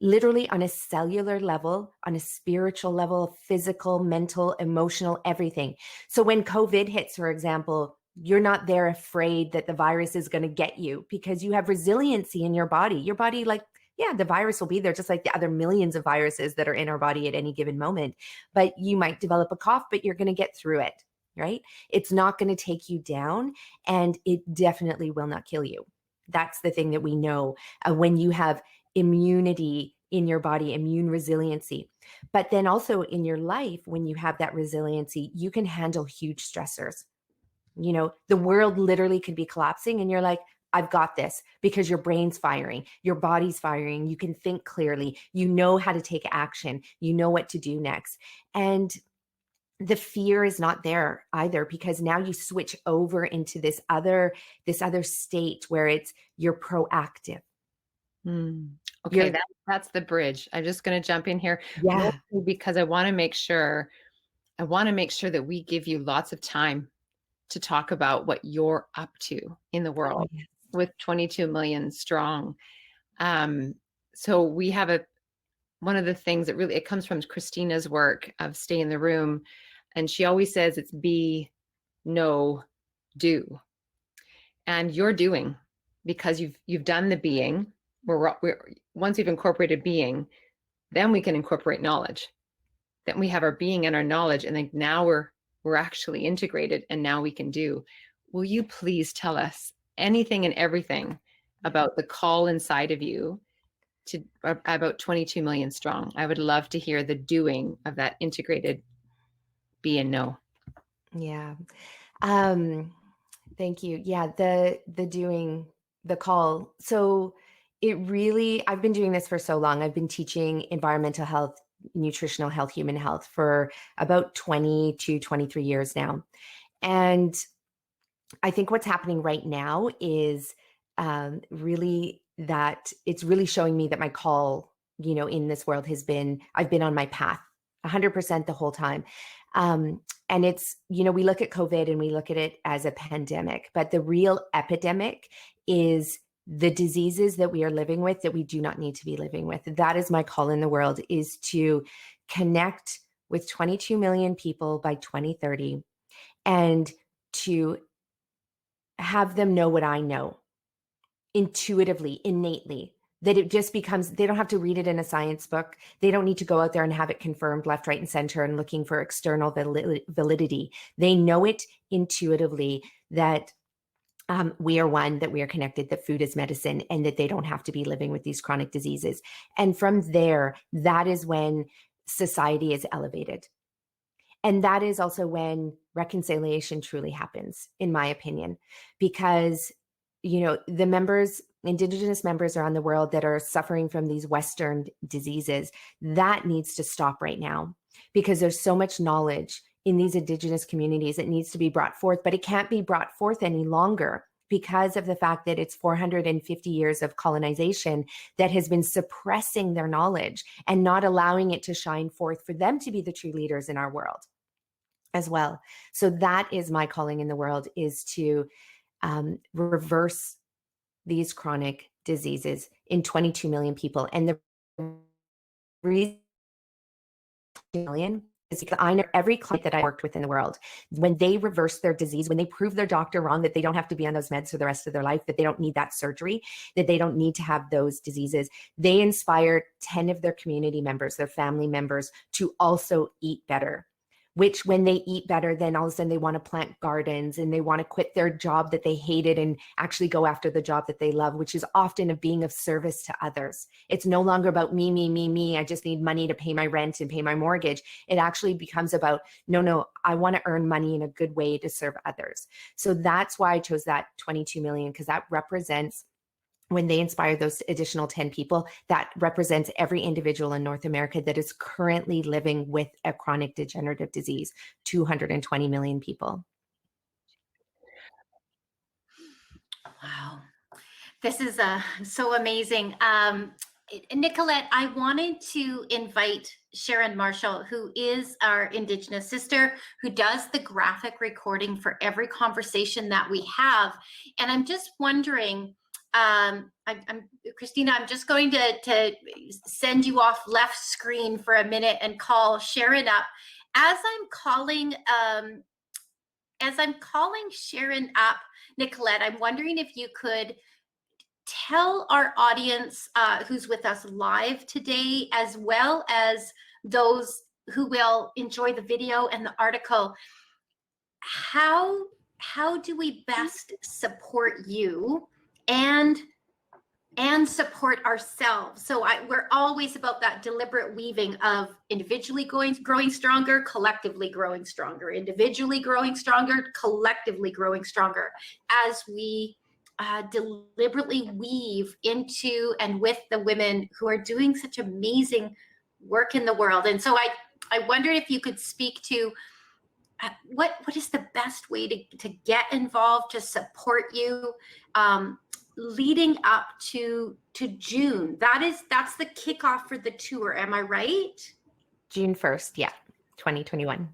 Literally on a cellular level, on a spiritual level, physical, mental, emotional, everything. So when COVID hits, for example, you're not there afraid that the virus is going to get you because you have resiliency in your body. Your body, like, yeah, the virus will be there just like the other millions of viruses that are in our body at any given moment. But you might develop a cough, but you're going to get through it, right? It's not going to take you down, and it definitely will not kill you. That's the thing that we know when you have immunity in your body, immune resiliency. But then also in your life, when you have that resiliency, you can handle huge stressors. The world literally could be collapsing and you're like, I've got this, because your brain's firing, your body's firing, you can think clearly, you know how to take action, you know what to do next. And the fear is not there either, because now you switch over into this other state where you're proactive. Okay, that's the bridge. I'm just going to jump in here, Yeah, because I want to make sure that we give you lots of time to talk about what you're up to in the world with 22 million strong. So we have one of the things that really, it comes from Christina's work of Stay in the Room. And she always says it's be, know, do. And you're doing, because you've done the being. once we've incorporated being, then we can incorporate knowledge. Then we have our being and our knowledge, and then now we're actually integrated, and now we can do. Will you please tell us anything and everything about the call inside of you to about 22 million strong? I would love to hear the doing of that integrated be and know. Yeah. Thank you. Yeah, the doing, the call. So it really, I've been doing this for so long. I've been teaching environmental health, nutritional health, human health for about 20 to 23 years now. And I think what's happening right now is really that it's really showing me that my call, in this world I've been on my path 100% the whole time. And it's, we look at COVID and we look at it as a pandemic, but the real epidemic is the diseases that we are living with that we do not need to be living with. That is my call in the world, is to connect with 22 million people by 2030 and to have them know what I know intuitively, innately, that it just becomes, they don't have to read it in a science book. They don't need to go out there and have it confirmed left, right, and center and looking for external validity. They know it intuitively that we are one, that we are connected, that food is medicine, and that they don't have to be living with these chronic diseases. And from there, that is when society is elevated. And that is also when reconciliation truly happens, in my opinion, because, the members, Indigenous members around the world that are suffering from these Western diseases, that needs to stop right now, because there's so much knowledge in these Indigenous communities that needs to be brought forth, but it can't be brought forth any longer because of the fact that it's 450 years of colonization that has been suppressing their knowledge and not allowing it to shine forth for them to be the true leaders in our world as well. So that is my calling in the world, is to reverse these chronic diseases in 22 million people. And the reason million is because I know every client that I worked with in the world, when they reverse their disease, when they prove their doctor wrong, that they don't have to be on those meds for the rest of their life, that they don't need that surgery, that they don't need to have those diseases, they inspire 10 of their community members, their family members, to also eat better. Which, when they eat better, then all of a sudden they want to plant gardens and they want to quit their job that they hated and actually go after the job that they love, which is often of being of service to others. It's no longer about me, me, me, me. I just need money to pay my rent and pay my mortgage. It actually becomes about, no, I want to earn money in a good way to serve others. So that's why I chose that 22 million, because that represents, when they inspire those additional 10 people, that represents every individual in North America that is currently living with a chronic degenerative disease, 220 million people. Wow. This is so amazing. Nicolette, I wanted to invite Sharon Marshall, who is our Indigenous sister, who does the graphic recording for every conversation that we have. And I'm just wondering, Christina, I'm just going to send you off left screen for a minute and call Sharon up. As I'm calling Sharon up, Nicolette, I'm wondering if you could tell our audience who's with us live today, as well as those who will enjoy the video and the article, how do we best support you and support ourselves? So we're always about that deliberate weaving of individually growing stronger, collectively growing stronger, individually growing stronger, collectively growing stronger, as we deliberately weave into and with the women who are doing such amazing work in the world. And so I wondered if you could speak to what is the best way to get involved, to support you, leading up to June. That's the kickoff for the tour. Am I right? June 1st, yeah, 2021.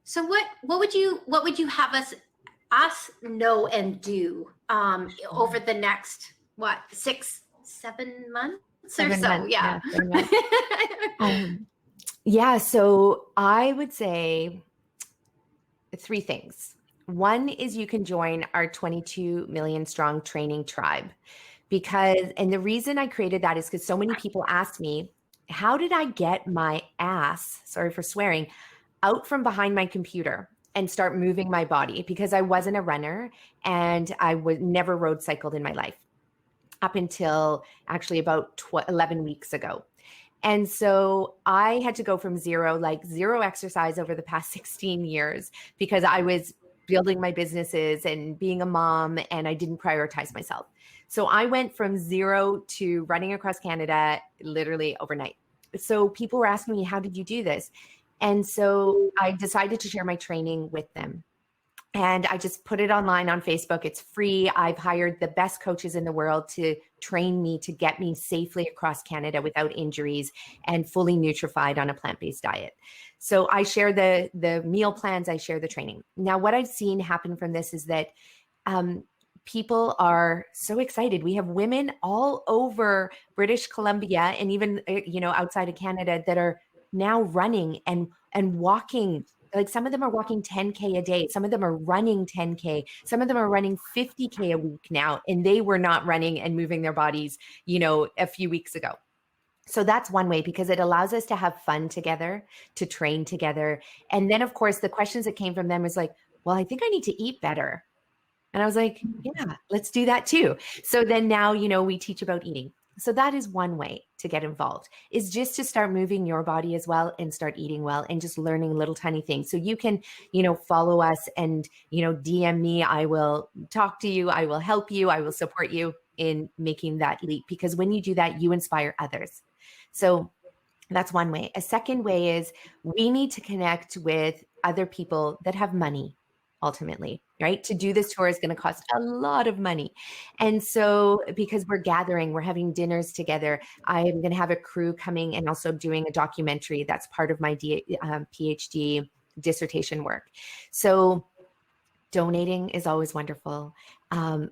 So what would you have us know and do over the next 6-7 months or so? Months, Yeah. Yeah, so I would say 3 things. One is you can join our 22 million strong training tribe, and the reason I created that is because so many people ask me, how did I get my ass, sorry for swearing, out from behind my computer and start moving my body? Because I wasn't a runner and I would never road cycled in my life up until actually about 11 weeks ago. And so I had to go from zero exercise over the past 16 years because I was building my businesses and being a mom, and I didn't prioritize myself. So I went from zero to running across Canada literally overnight. So people were asking me, how did you do this? And so I decided to share my training with them. And I just put it online on Facebook. It's free. I've hired the best coaches in the world to train me, to get me safely across Canada without injuries and fully nutrified on a plant-based diet. So I share the meal plans, I share the training. Now, what I've seen happen from this is that people are so excited. We have women all over British Columbia and even outside of Canada that are now running and walking. Like some of them are walking 10K a day. Some of them are running 10K. Some of them are running 50K a week now. And they were not running and moving their bodies, a few weeks ago. So that's one way, because it allows us to have fun together, to train together. And then of course, the questions that came from them is like, well, I think I need to eat better. And I was like, yeah, let's do that too. So then now, we teach about eating. So that is one way to get involved, is just to start moving your body as well and start eating well and just learning little tiny things. So you can, follow us and, DM me. I will talk to you. I will help you. I will support you in making that leap, because when you do that, you inspire others. So that's one way. A second way is we need to connect with other people that have money. Ultimately, right? To do this tour is going to cost a lot of money. And so because we're gathering, we're having dinners together, I'm going to have a crew coming and also doing a documentary that's part of my PhD dissertation work. So donating is always wonderful.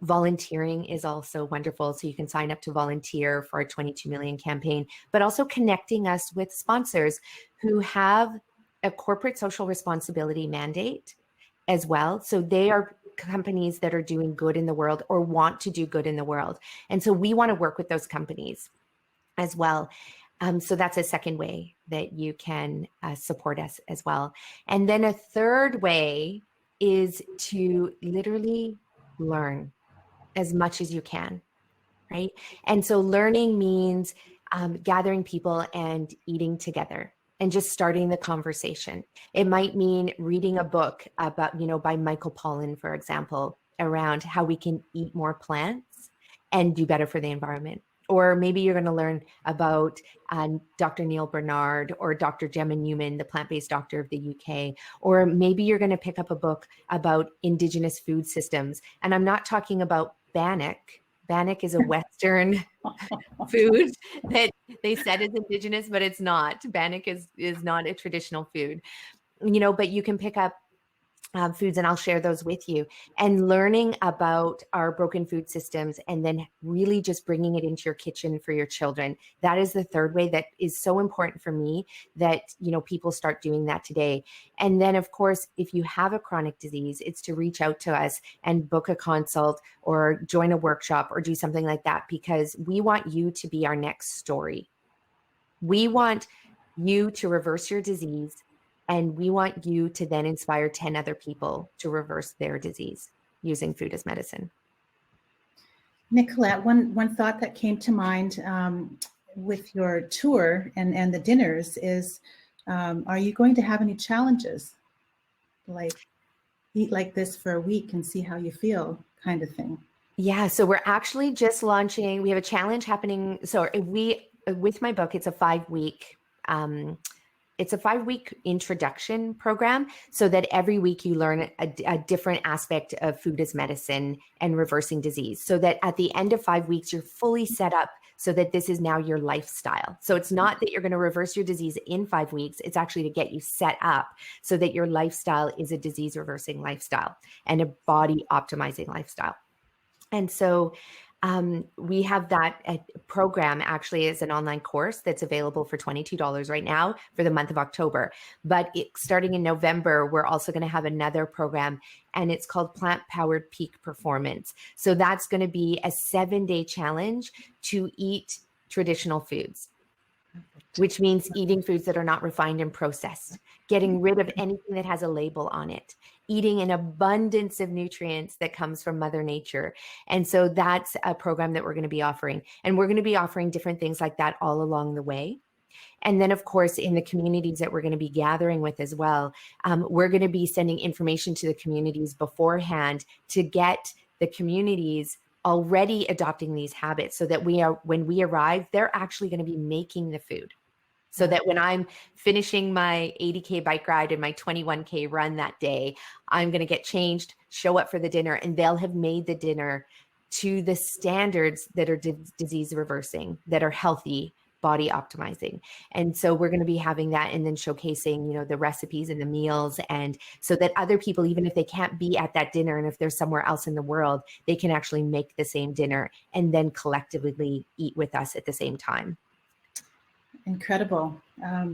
Volunteering is also wonderful. So you can sign up to volunteer for our 22 million campaign, but also connecting us with sponsors who have a corporate social responsibility mandate as well. So they are companies that are doing good in the world or want to do good in the world. And so we want to work with those companies as well. So that's a second way that you can support us as well. And then a third way is to literally learn as much as you can, right? And so learning means gathering people and eating together and just starting the conversation. It might mean reading a book about, by Michael Pollan, for example, around how we can eat more plants and do better for the environment. Or maybe you're going to learn about Dr. Neil Bernard or Dr. Gemma Newman, the plant-based doctor of the UK. Or maybe you're going to pick up a book about Indigenous food systems. And I'm not talking about Bannock. Bannock is a Western food that they said is indigenous, but it's not. Bannock is not a traditional food, but you can pick up foods, and I'll share those with you, and learning about our broken food systems and then really just bringing it into your kitchen for your children. That is the third way that is so important for me that, people start doing that today. And then of course, if you have a chronic disease, it's to reach out to us and book a consult or join a workshop or do something like that, because we want you to be our next story. We want you to reverse your disease. And we want you to then inspire 10 other people to reverse their disease using food as medicine. Nicolette, one thought that came to mind with your tour and the dinners is, are you going to have any challenges? Like eat like this for a week and see how you feel kind of thing? Yeah, so we're actually just launching, we have a challenge happening. So with my book, it's a 5-week introduction program, so that every week you learn a different aspect of food as medicine and reversing disease, so that at the end of 5 weeks, you're fully set up so that this is now your lifestyle. So it's not that you're going to reverse your disease in 5 weeks. It's actually to get you set up so that your lifestyle is a disease reversing lifestyle and a body optimizing lifestyle. And so We have that program actually is an online course that's available for $22 right now for the month of October. But starting in November, we're also going to have another program, and it's called Plant Powered Peak Performance. So that's going to be a 7-day challenge to eat traditional foods, which means eating foods that are not refined and processed, getting rid of anything that has a label on it, eating an abundance of nutrients that comes from Mother Nature. And so that's a program that we're going to be offering. And we're going to be offering different things like that all along the way. And then, of course, in the communities that we're going to be gathering with as well, we're going to be sending information to the communities beforehand to get the communities already adopting these habits so that when we arrive, they're actually going to be making the food. So that when I'm finishing my 80K bike ride and my 21K run that day, I'm going to get changed, show up for the dinner, and they'll have made the dinner to the standards that are disease reversing, that are healthy, body optimizing. And so we're going to be having that and then showcasing, the recipes and the meals. And so that other people, even if they can't be at that dinner and if they're somewhere else in the world, they can actually make the same dinner and then collectively eat with us at the same time. Incredible.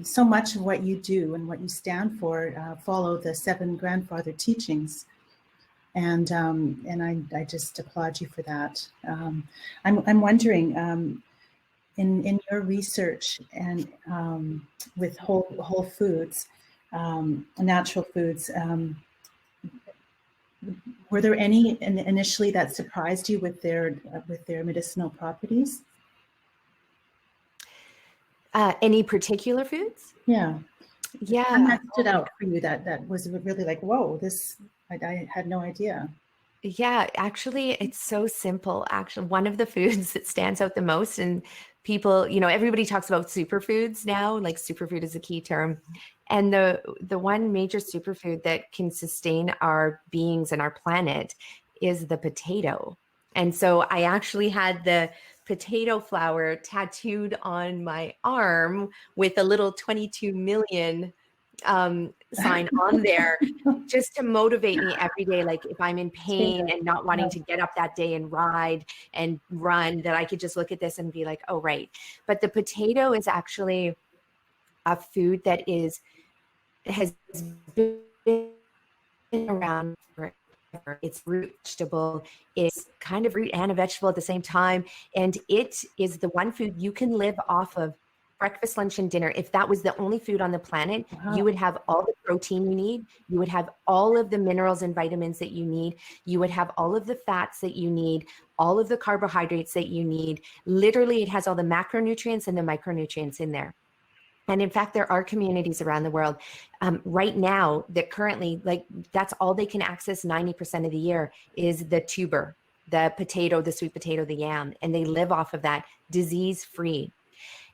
So much of what you do and what you stand for follow the 7 grandfather teachings. And I just applaud you for that. I'm wondering, in your research and with whole foods, natural foods, were there any initially that surprised you with their medicinal properties? Any particular foods? Yeah. Yeah. And that stood out for you that was really like, whoa, this, I had no idea. Yeah, actually, it's so simple. Actually, one of the foods that stands out the most, and people, everybody talks about superfoods now, like superfood is a key term. And the one major superfood that can sustain our beings and our planet is the potato. And so I actually had the potato flower tattooed on my arm with a little 22 million sign on there just to motivate me every day. Like if I'm in pain and not wanting to get up that day and ride and run, that I could just look at this and be like, oh, right. But the potato is actually a food that has been around forever. It's root vegetable. It's kind of root and a vegetable at the same time. And it is the one food you can live off of breakfast, lunch, and dinner. If that was the only food on the planet, Wow. You would have all the protein you need. You would have all of the minerals and vitamins that you need. You would have all of the fats that you need, all of the carbohydrates that you need. Literally, it has all the macronutrients and the micronutrients in there. And in fact, there are communities around the world right now that currently, that's all they can access 90% of the year is the tuber, the potato, the sweet potato, the yam, and they live off of that disease-free.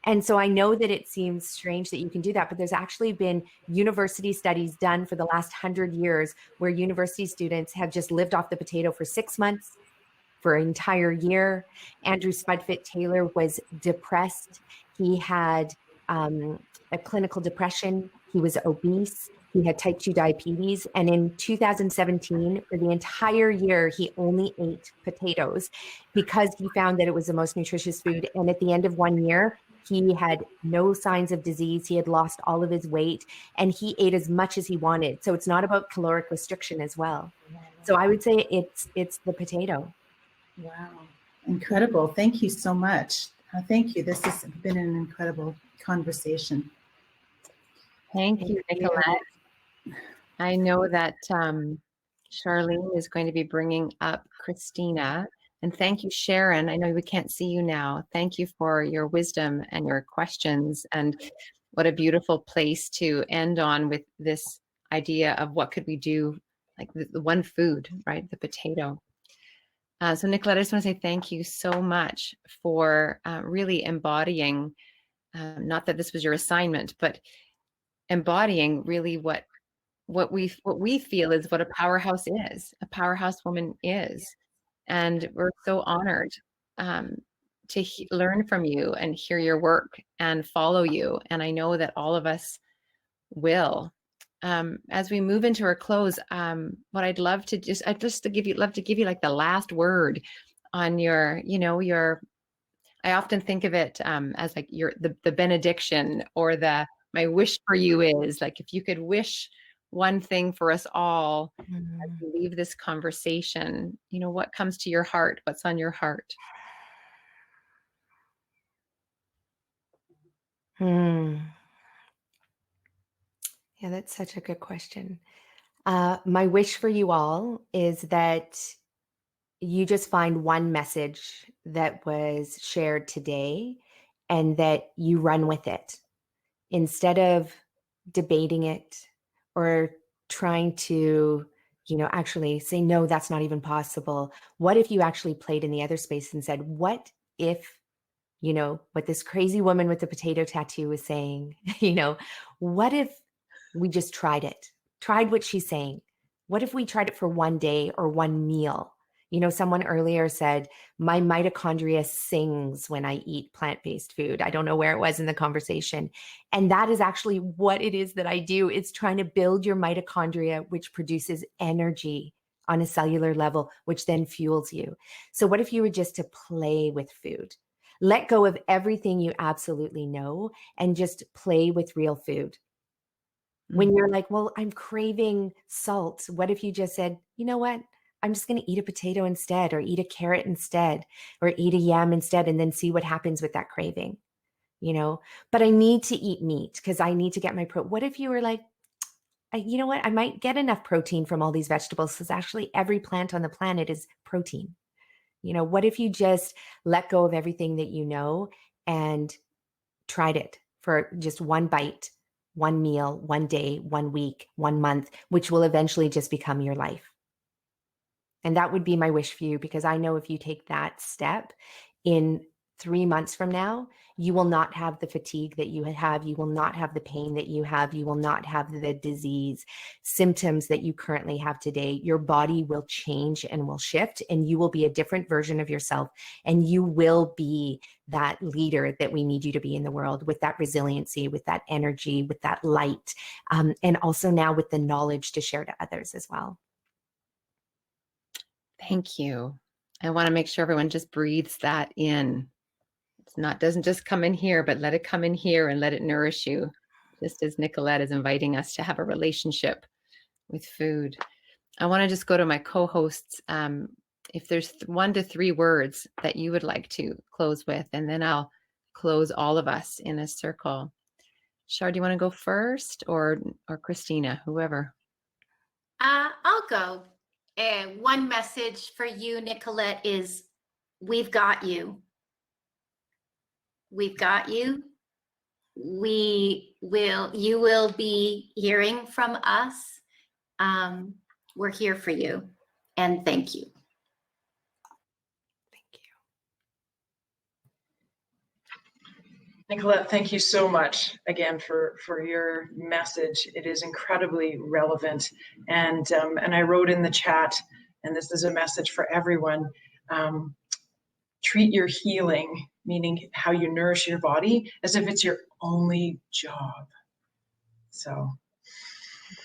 And so I know that it seems strange that you can do that, but there's actually been university studies done for the last 100 years where university students have just lived off the potato for 6 months, for an entire year. Andrew Spudfit Taylor was depressed. He had a clinical depression. He was obese. He had type 2 diabetes. And in 2017, for the entire year, he only ate potatoes because he found that it was the most nutritious food. And at the end of 1 year, he had no signs of disease. He had lost all of his weight and he ate as much as he wanted. So it's not about caloric restriction as well. So I would say it's the potato. Wow. Incredible. Thank you so much. Thank you. This has been an incredible conversation. Thank you, Nicolette. I know that Charlene is going to be bringing up Christina. And thank you, Sharon. I know we can't see you now. Thank you for your wisdom and your questions. And what a beautiful place to end on with this idea of what could we do, like the one food, right? The potato. So Nicolette, I just want to say thank you so much for really embodying, not that this was your assignment, but embodying really what we feel is what a powerhouse is, a powerhouse woman is. And we're so honored to learn from you and hear your work and follow you. And I know that all of us will. As we move into our close, what I'd love to give you like the last word on your, I often think of it as like the benediction, or my wish for you is like, if you could wish one thing for us all as we leave this conversation, what comes to your heart? What's on your heart? Yeah, that's such a good question. My wish for you all is that you just find one message that was shared today and that you run with it instead of debating it or trying to, actually say, no, that's not even possible. What if you actually played in the other space and said, what if, what this crazy woman with the potato tattoo was saying, what if we just tried what she's saying? What if we tried it for one day or one meal? Someone earlier said, my mitochondria sings when I eat plant-based food. I don't know where it was in the conversation. And that is actually what it is that I do. It's trying to build your mitochondria, which produces energy on a cellular level, which then fuels you. So what if you were just to play with food? Let go of everything you absolutely know and just play with real food. When you're like, well, I'm craving salt, what if you just said, you know what? I'm just going to eat a potato instead, or eat a carrot instead, or eat a yam instead, and then see what happens with that craving, But I need to eat meat because I need to get my What if you were like, you know what? I might get enough protein from all these vegetables because actually every plant on the planet is protein. What if you just let go of everything that you know and tried it for just one bite, one meal, one day, 1 week, 1 month, which will eventually just become your life? And that would be my wish for you, because I know if you take that step, in 3 months from now, you will not have the fatigue that you have. You will not have the pain that you have. You will not have the disease symptoms that you currently have today. Your body will change and will shift, and you will be a different version of yourself. And you will be that leader that we need you to be in the world, with that resiliency, with that energy, with that light, and also now with the knowledge to share to others as well. Thank you. I want to make sure everyone just breathes that in. Doesn't just come in here, but let it come in here and let it nourish you, just as Nicolette is inviting us to have a relationship with food. I want to just go to my co-hosts. If there's 1 to 3 words that you would like to close with, and then I'll close all of us in a circle. Shar, do you want to go first, or Christina, whoever? I'll go. One message for you, Nicolette, is we've got you. We've got you. You will be hearing from us. We're here for you, and thank you. Thank you. Nicolette, thank you so much again for your message. It is incredibly relevant. And I wrote in the chat, and this is a message for everyone, treat your healing, meaning how you nourish your body, as if it's your only job. So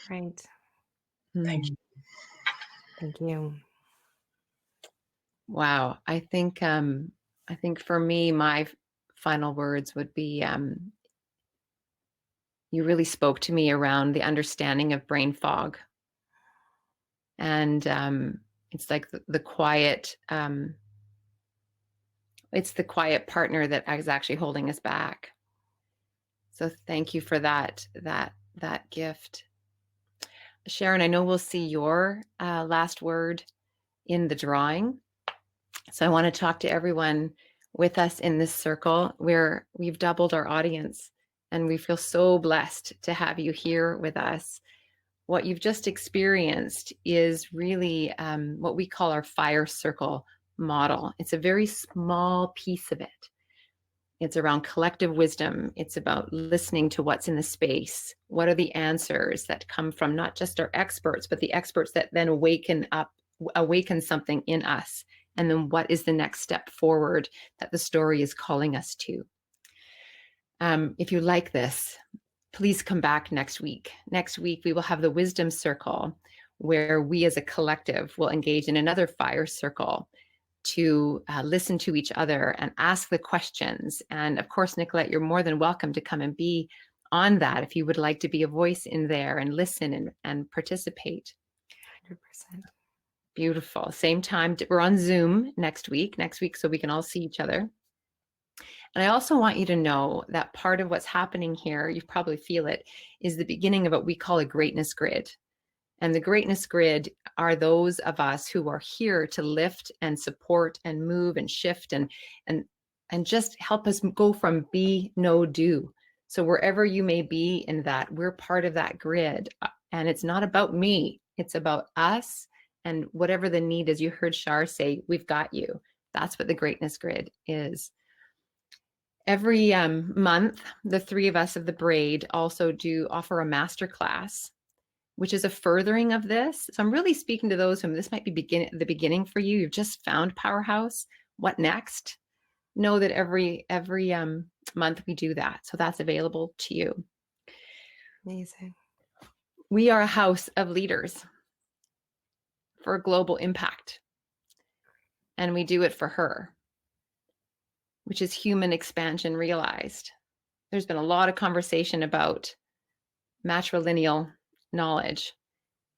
Right. thank you. Thank you. Wow. I think for me, my final words would be, you really spoke to me around the understanding of brain fog. And it's like the quiet, it's the quiet partner that is actually holding us back. So thank you for that gift. Sharon, I know we'll see your last word in the drawing. So I want to talk to everyone with us in this circle where we've doubled our audience, and we feel so blessed to have you here with us. What you've just experienced is really what we call our fire circle model. It's a very small piece of it. It's around collective wisdom. It's about listening to what's in the space. What are the answers that come from not just our experts, but the experts that then awaken something in us? And then what is the next step forward that the story is calling us to? If you like this, please come back next week. Next week, we will have the Wisdom Circle, where we as a collective will engage in another fire circle to listen to each other and ask the questions. And of course, Nicolette, you're more than welcome to come and be on that if you would like to be a voice in there and listen and participate. 100%. Beautiful. Same time. We're on Zoom next week, so we can all see each other. And I also want you to know that part of what's happening here, you probably feel it, is the beginning of what we call a greatness grid. And the greatness grid are those of us who are here to lift and support and move and shift and just help us go from be, no, do. So wherever you may be in that, we're part of that grid. And it's not about me, it's about us. And whatever the need is, you heard Shar say, we've got you. That's what the greatness grid is. Every month, the three of us of the braid also do offer a masterclass, which is a furthering of this. So I'm really speaking to those whom this might be the beginning for you. You've just found Powerhouse. What next? Know that every month we do that. So that's available to you. Amazing. We are a house of leaders for global impact. And we do it for her, which is human expansion realized. There's been a lot of conversation about matrilineal knowledge,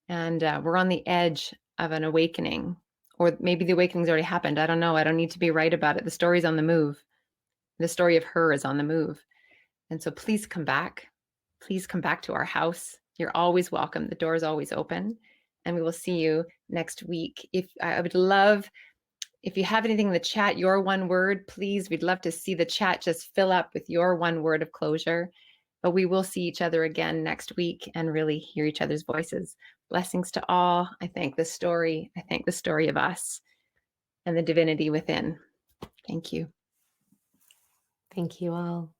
and we're on the edge of an awakening, or maybe the awakening's already happened. I don't know. I don't need to be right about it. The story's on the move. The story of her is on the move. And so please come back. Please come back to our house. You're always welcome. The door is always open. And we will see you next week. I would love, if you have anything in the chat, your one word, please, we'd love to see the chat just fill up with your one word of closure. But we will see each other again next week and really hear each other's voices. Blessings to all. I thank the story of us and the divinity within. Thank you. Thank you all.